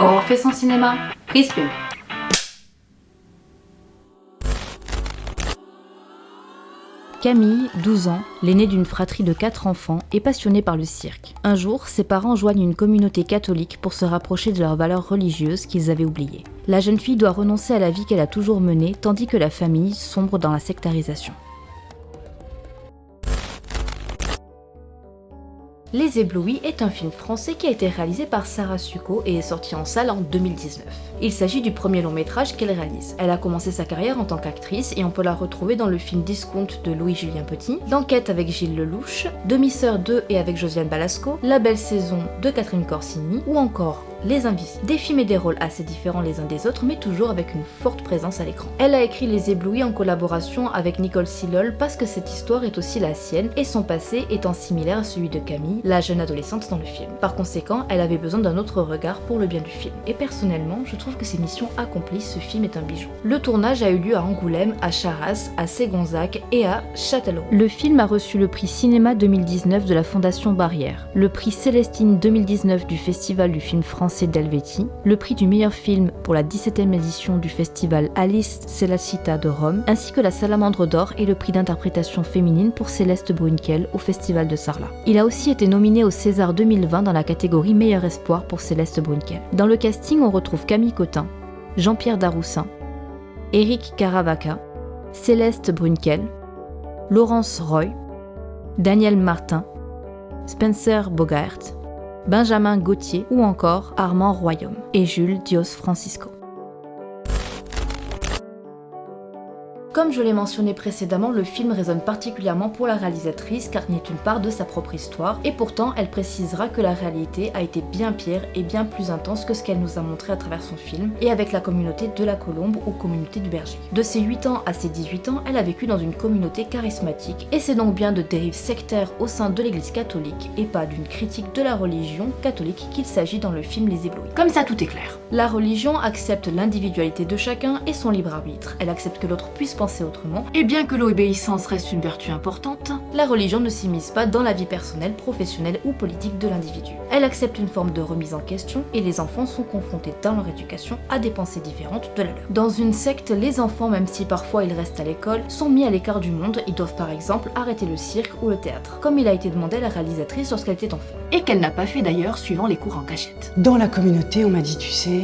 On fait son cinéma. Prise pub. Camille, 12 ans, l'aînée d'une fratrie de 4 enfants, est passionnée par le cirque. Un jour, ses parents joignent une communauté catholique pour se rapprocher de leurs valeurs religieuses qu'ils avaient oubliées. La jeune fille doit renoncer à la vie qu'elle a toujours menée, tandis que la famille sombre dans la sectarisation. Les Éblouis est un film français qui a été réalisé par Sarah Succo et est sorti en salle en 2019. Il s'agit du premier long métrage qu'elle réalise. Elle a commencé sa carrière en tant qu'actrice et on peut la retrouver dans le film Discount de Louis-Julien Petit, L'Enquête avec Gilles Lelouch, Demi-sœur 2 et avec Josiane Balasco, La Belle Saison de Catherine Corsini ou encore Les Invisibles. Des films et des rôles assez différents les uns des autres mais toujours avec une forte présence à l'écran. Elle a écrit Les Éblouis en collaboration avec Nicole Silol parce que cette histoire est aussi la sienne et son passé étant similaire à celui de Camille, la jeune adolescente dans le film. Par conséquent, elle avait besoin d'un autre regard pour le bien du film. Et personnellement, je trouve que c'est mission accomplie, ce film est un bijou. Le tournage a eu lieu à Angoulême, à Charras, à Ségonzac et à Châtellerault. Le film a reçu le prix Cinéma 2019 de la Fondation Barrière, le prix Célestine 2019 du Festival du film français d'Helvétie, le prix du meilleur film pour la 17e édition du festival Alice Celacita de Rome, ainsi que la Salamandre d'Or et le prix d'interprétation féminine pour Céleste Brunkel au Festival de Sarlat. Il a aussi été nominé au César 2020 dans la catégorie Meilleur espoir pour Céleste Brunkel. Dans le casting, on retrouve Camille Cotin, Jean-Pierre Daroussin, Éric Caravaca, Céleste Brunkel, Laurence Roy, Daniel Martin, Spencer Bogart, Benjamin Gauthier ou encore Armand Royaume et Jules Dios Francisco. Comme je l'ai mentionné précédemment, le film résonne particulièrement pour la réalisatrice car il est une part de sa propre histoire et pourtant elle précisera que la réalité a été bien pire et bien plus intense que ce qu'elle nous a montré à travers son film et avec la communauté de la Colombe ou communauté du Berger. De ses 8 ans à ses 18 ans, elle a vécu dans une communauté charismatique et c'est donc bien de dérives sectaires au sein de l'église catholique et pas d'une critique de la religion catholique qu'il s'agit dans le film Les Éblouis. Comme ça, tout est clair. La religion accepte l'individualité de chacun et son libre arbitre. Elle accepte que l'autre puisse penser autrement. Et bien que l'obéissance reste une vertu importante, La religion ne s'immisce pas dans la vie personnelle, professionnelle ou politique de l'individu. Elle accepte une forme de remise en question et les enfants sont confrontés dans leur éducation à des pensées différentes de la leur. Dans une secte, les enfants, même si parfois ils restent à l'école, sont mis à l'écart du monde et doivent par exemple arrêter le cirque ou le théâtre, comme il a été demandé à la réalisatrice lorsqu'elle était enfant. et qu'elle n'a pas fait d'ailleurs suivant les cours en cachette. Dans la communauté, on m'a dit, tu sais,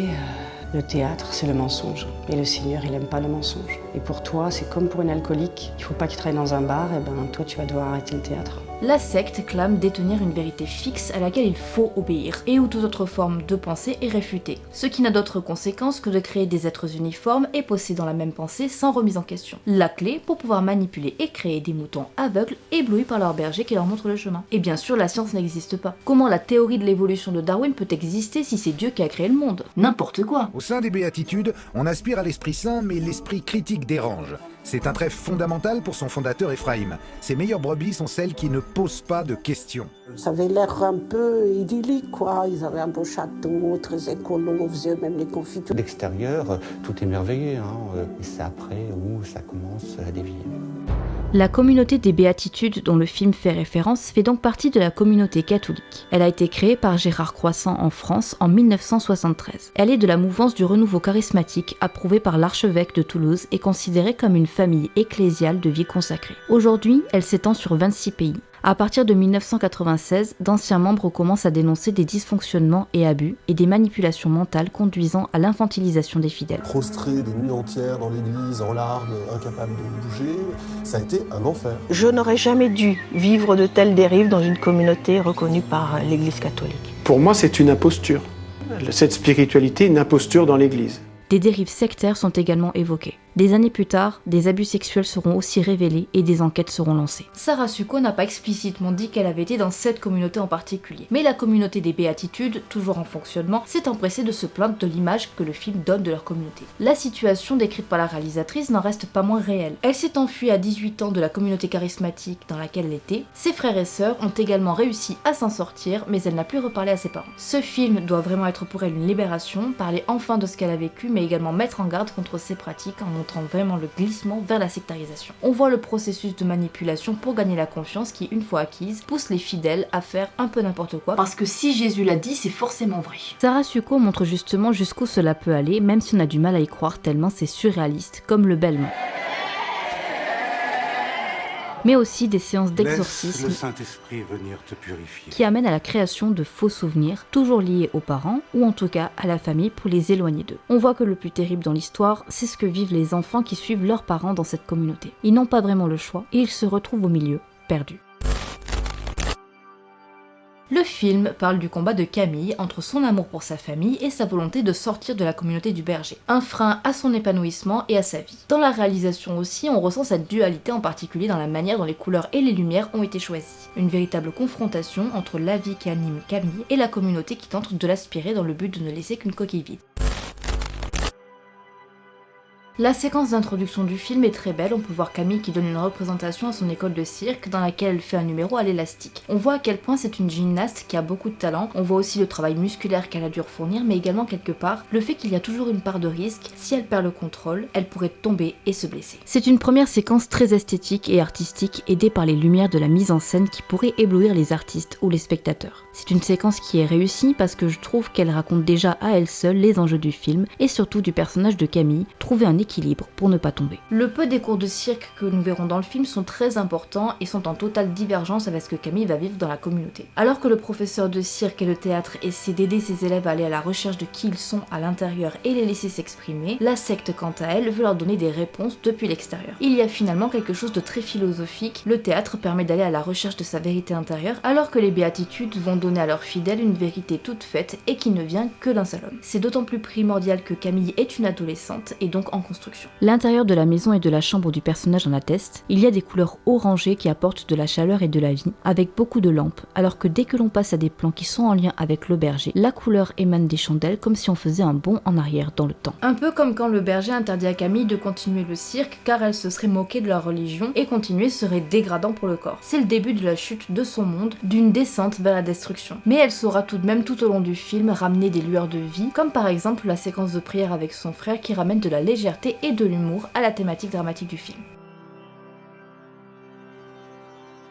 le théâtre, c'est le mensonge. Et le Seigneur, il aime pas le mensonge. Et pour toi, c'est comme pour une alcoolique. Il faut pas qu'il travaille dans un bar, et ben toi, tu vas devoir arrêter le théâtre. La secte clame détenir une vérité fixe à laquelle il faut obéir, et où toute autre forme de pensée est réfutée. Ce qui n'a d'autre conséquence que de créer des êtres uniformes et possédant la même pensée sans remise en question. La clé pour pouvoir manipuler et créer des moutons aveugles, éblouis par leur berger qui leur montre le chemin. Et bien sûr, la science n'existe pas. Comment la théorie de l'évolution de Darwin peut exister si c'est Dieu qui a créé le monde? N'importe quoi. Au sein des béatitudes, on aspire à l'Esprit Saint, mais l'esprit critique dérange. C'est un trait fondamental pour son fondateur Ephraïm. Ses meilleures brebis sont celles qui ne posent pas de questions. Ça avait l'air un peu idyllique, quoi. Ils avaient un beau château, très écolo, on faisait même les confitures. De l'extérieur, tout est merveilleux, et c'est après où ça commence à dévier. La communauté des béatitudes dont le film fait référence fait donc partie de la communauté catholique. Elle a été créée par Gérard Croissant en France en 1973. Elle est de la mouvance du renouveau charismatique approuvée par l'archevêque de Toulouse et considérée comme une famille ecclésiale de vie consacrée. Aujourd'hui, elle s'étend sur 26 pays. À partir de 1996, d'anciens membres commencent à dénoncer des dysfonctionnements et abus et des manipulations mentales conduisant à l'infantilisation des fidèles. Prostré des nuits entières dans l'église, en larmes, incapable de bouger, ça a été un enfer. Je n'aurais jamais dû vivre de telles dérives dans une communauté reconnue par l'Église catholique. Pour moi, c'est une imposture. Cette spiritualité est une imposture dans l'Église. Des dérives sectaires sont également évoquées. Des années plus tard, des abus sexuels seront aussi révélés et des enquêtes seront lancées. Sarah Succo n'a pas explicitement dit qu'elle avait été dans cette communauté en particulier, mais la communauté des béatitudes, toujours en fonctionnement, s'est empressée de se plaindre de l'image que le film donne de leur communauté. La situation décrite par la réalisatrice n'en reste pas moins réelle. Elle s'est enfuie à 18 ans de la communauté charismatique dans laquelle elle était. Ses frères et sœurs ont également réussi à s'en sortir, mais elle n'a plus reparlé à ses parents. Ce film doit vraiment être pour elle une libération, parler enfin de ce qu'elle a vécu, mais également mettre en garde contre ces pratiques en montrant montrant vraiment le glissement vers la sectarisation. On voit le processus de manipulation pour gagner la confiance qui, une fois acquise, pousse les fidèles à faire un peu n'importe quoi. Parce que si Jésus l'a dit, c'est forcément vrai. Sarasuko montre justement jusqu'où cela peut aller, même si on a du mal à y croire tellement c'est surréaliste, comme le bêlement. Mais aussi des séances d'exorcisme qui amènent à la création de faux souvenirs, toujours liés aux parents, ou en tout cas à la famille pour les éloigner d'eux. On voit que le plus terrible dans l'histoire, c'est ce que vivent les enfants qui suivent leurs parents dans cette communauté. Ils n'ont pas vraiment le choix, et ils se retrouvent au milieu, perdus. Le film parle du combat de Camille entre son amour pour sa famille et sa volonté de sortir de la communauté du berger. Un frein à son épanouissement et à sa vie. Dans la réalisation aussi, on ressent cette dualité en particulier dans la manière dont les couleurs et les lumières ont été choisies. Une véritable confrontation entre la vie qui anime Camille et la communauté qui tente de l'aspirer dans le but de ne laisser qu'une coquille vide. La séquence d'introduction du film est très belle, on peut voir Camille qui donne une représentation à son école de cirque dans laquelle elle fait un numéro à l'élastique. On voit à quel point c'est une gymnaste qui a beaucoup de talent, on voit aussi le travail musculaire qu'elle a dû fournir, mais également quelque part le fait qu'il y a toujours une part de risque, si elle perd le contrôle, elle pourrait tomber et se blesser. C'est une première séquence très esthétique et artistique aidée par les lumières de la mise en scène qui pourrait éblouir les artistes ou les spectateurs. C'est une séquence qui est réussie parce que je trouve qu'elle raconte déjà à elle seule les enjeux du film et surtout du personnage de Camille, trouver un équilibre pour ne pas tomber. Le peu des cours de cirque que nous verrons dans le film sont très importants et sont en totale divergence avec ce que Camille va vivre dans la communauté. Alors que le professeur de cirque et le théâtre essaie d'aider ses élèves à aller à la recherche de qui ils sont à l'intérieur et les laisser s'exprimer, la secte quant à elle veut leur donner des réponses depuis l'extérieur. Il y a finalement quelque chose de très philosophique, le théâtre permet d'aller à la recherche de sa vérité intérieure alors que les béatitudes vont donner à leurs fidèles une vérité toute faite et qui ne vient que d'un seul homme. C'est d'autant plus primordial que Camille est une adolescente et donc en construction. L'intérieur de la maison et de la chambre du personnage en atteste, il y a des couleurs orangées qui apportent de la chaleur et de la vie, avec beaucoup de lampes, alors que dès que l'on passe à des plans qui sont en lien avec le berger, la couleur émane des chandelles comme si on faisait un bond en arrière dans le temps. Un peu comme quand le berger interdit à Camille de continuer le cirque car elle se serait moquée de leur religion et continuer serait dégradant pour le corps. C'est le début de la chute de son monde, d'une descente vers la destruction. Mais elle saura tout de même tout au long du film ramener des lueurs de vie, comme par exemple la séquence de prière avec son frère qui ramène de la légèreté et de l'humour à la thématique dramatique du film.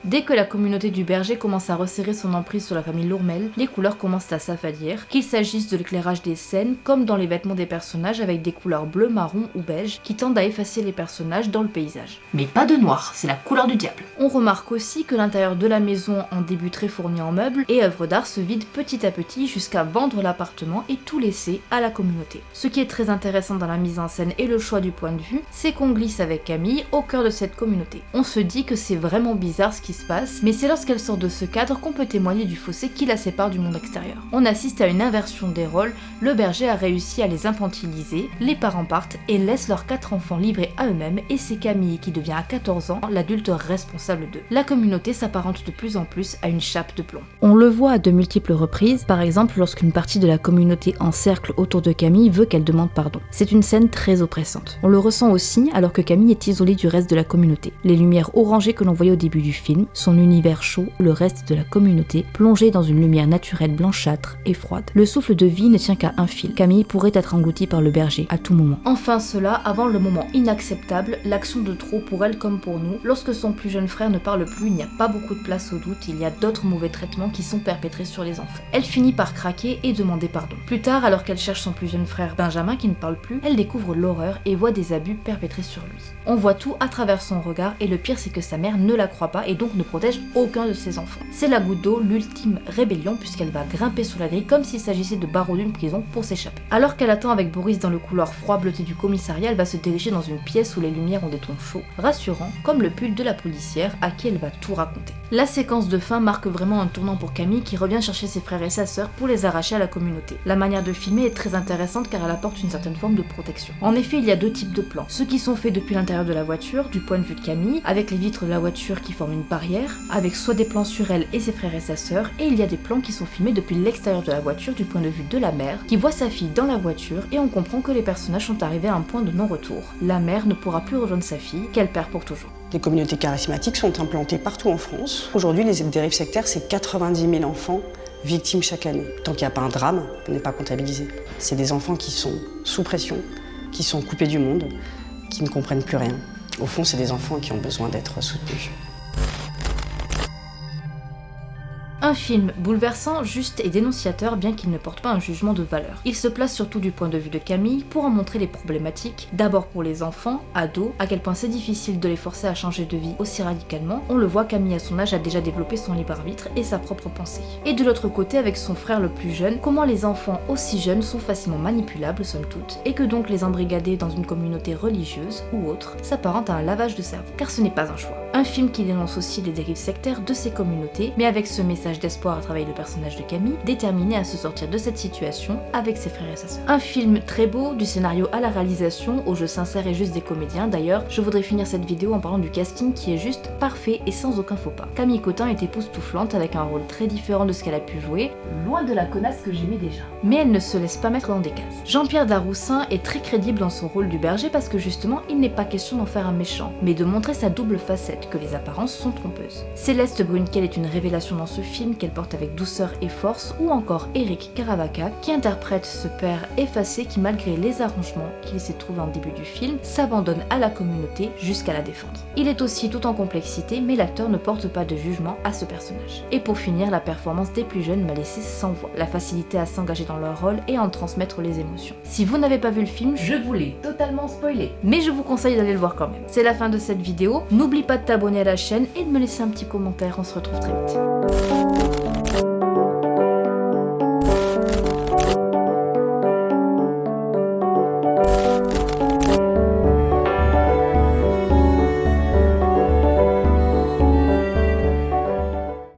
Dès que la communauté du berger commence à resserrer son emprise sur la famille Lourmel, les couleurs commencent à s'affadir, qu'il s'agisse de l'éclairage des scènes, comme dans les vêtements des personnages avec des couleurs bleu, marron ou beige, qui tendent à effacer les personnages dans le paysage. Mais pas de noir, c'est la couleur du diable. On remarque aussi que l'intérieur de la maison, en début très fourni en meubles et œuvres d'art, se vide petit à petit jusqu'à vendre l'appartement et tout laisser à la communauté. Ce qui est très intéressant dans la mise en scène et le choix du point de vue, c'est qu'on glisse avec Camille au cœur de cette communauté. On se dit que c'est vraiment bizarre ce qui se passe, mais c'est lorsqu'elle sort de ce cadre qu'on peut témoigner du fossé qui la sépare du monde extérieur. On assiste à une inversion des rôles, le berger a réussi à les infantiliser, les parents partent et laissent leurs 4 enfants livrés à eux-mêmes et c'est Camille qui devient à 14 ans l'adulte responsable d'eux. La communauté s'apparente de plus en plus à une chape de plomb. On le voit à de multiples reprises, par exemple lorsqu'une partie de la communauté en cercle autour de Camille veut qu'elle demande pardon. C'est une scène très oppressante. On le ressent aussi alors que Camille est isolée du reste de la communauté. Les lumières orangées que l'on voyait au début du film, son univers chaud, le reste de la communauté, plongé dans une lumière naturelle blanchâtre et froide. Le souffle de vie ne tient qu'à un fil. Camille pourrait être engloutie par le berger à tout moment. Enfin cela avant le moment inacceptable, l'action de trop pour elle comme pour nous. Lorsque son plus jeune frère ne parle plus, il n'y a pas beaucoup de place au doute, il y a d'autres mauvais traitements qui sont perpétrés sur les enfants. Elle finit par craquer et demander pardon. Plus tard, alors qu'elle cherche son plus jeune frère Benjamin qui ne parle plus, elle découvre l'horreur et voit des abus perpétrés sur lui. On voit tout à travers son regard et le pire c'est que sa mère ne la croit pas et donc ne protège aucun de ses enfants. C'est la goutte d'eau, l'ultime rébellion puisqu'elle va grimper sur la grille comme s'il s'agissait de barreaux d'une prison pour s'échapper. Alors qu'elle attend avec Boris dans le couloir froid bleuté du commissariat, elle va se diriger dans une pièce où les lumières ont des tons chauds, rassurants, comme le pull de la policière à qui elle va tout raconter. La séquence de fin marque vraiment un tournant pour Camille qui revient chercher ses frères et sa sœur pour les arracher à la communauté. La manière de filmer est très intéressante car elle apporte une certaine forme de protection. En effet, il y a 2 types de plans. Ceux qui sont faits depuis l'intérieur de la voiture, du point de vue de Camille, avec les vitres de la voiture qui forment une barrière, avec soit des plans sur elle et ses frères et sa sœur, et il y a des plans qui sont filmés depuis l'extérieur de la voiture du point de vue de la mère, qui voit sa fille dans la voiture et on comprend que les personnages sont arrivés à un point de non-retour. La mère ne pourra plus rejoindre sa fille, qu'elle perd pour toujours. Les communautés charismatiques sont implantées partout en France. Aujourd'hui, les dérives sectaires, c'est 90 000 enfants victimes chaque année. Tant qu'il n'y a pas un drame, on n'est pas comptabilisé. C'est des enfants qui sont sous pression, qui sont coupés du monde, qui ne comprennent plus rien. Au fond, c'est des enfants qui ont besoin d'être soutenus. Un film bouleversant, juste et dénonciateur bien qu'il ne porte pas un jugement de valeur. Il se place surtout du point de vue de Camille pour en montrer les problématiques, d'abord pour les enfants, ados, à quel point c'est difficile de les forcer à changer de vie aussi radicalement. On le voit, Camille à son âge a déjà développé son libre arbitre et sa propre pensée. Et de l'autre côté, avec son frère le plus jeune, comment les enfants aussi jeunes sont facilement manipulables somme toute, et que donc les embrigader dans une communauté religieuse ou autre s'apparente à un lavage de cerveau, car ce n'est pas un choix. Un film qui dénonce aussi les dérives sectaires de ces communautés, mais avec ce message d'espoir à travers le personnage de Camille, déterminé à se sortir de cette situation avec ses frères et sa sœur. Un film très beau, du scénario à la réalisation, au jeu sincère et juste des comédiens. D'ailleurs, je voudrais finir cette vidéo en parlant du casting qui est juste parfait et sans aucun faux pas. Camille Cotin est époustouflante avec un rôle très différent de ce qu'elle a pu jouer, loin de la connasse que j'aimais déjà. Mais elle ne se laisse pas mettre dans des cases. Jean-Pierre Daroussin est très crédible dans son rôle du berger parce que justement, il n'est pas question d'en faire un méchant, mais de montrer sa double facette, que les apparences sont trompeuses. Céleste Brunkel est une révélation dans ce film qu'elle porte avec douceur et force, ou encore Eric Caravaca qui interprète ce père effacé qui, malgré les arrangements qu'il s'est trouvé en début du film, s'abandonne à la communauté jusqu'à la défendre. Il est aussi tout en complexité, mais l'acteur ne porte pas de jugement à ce personnage. Et pour finir, la performance des plus jeunes m'a laissé sans voix, la facilité à s'engager dans leur rôle et à en transmettre les émotions. Si vous n'avez pas vu le film, je vous l'ai totalement spoilé, mais je vous conseille d'aller le voir quand même. C'est la fin de cette vidéo, n'oublie pas de t'abonner à la chaîne et de me laisser un petit commentaire, on se retrouve très vite.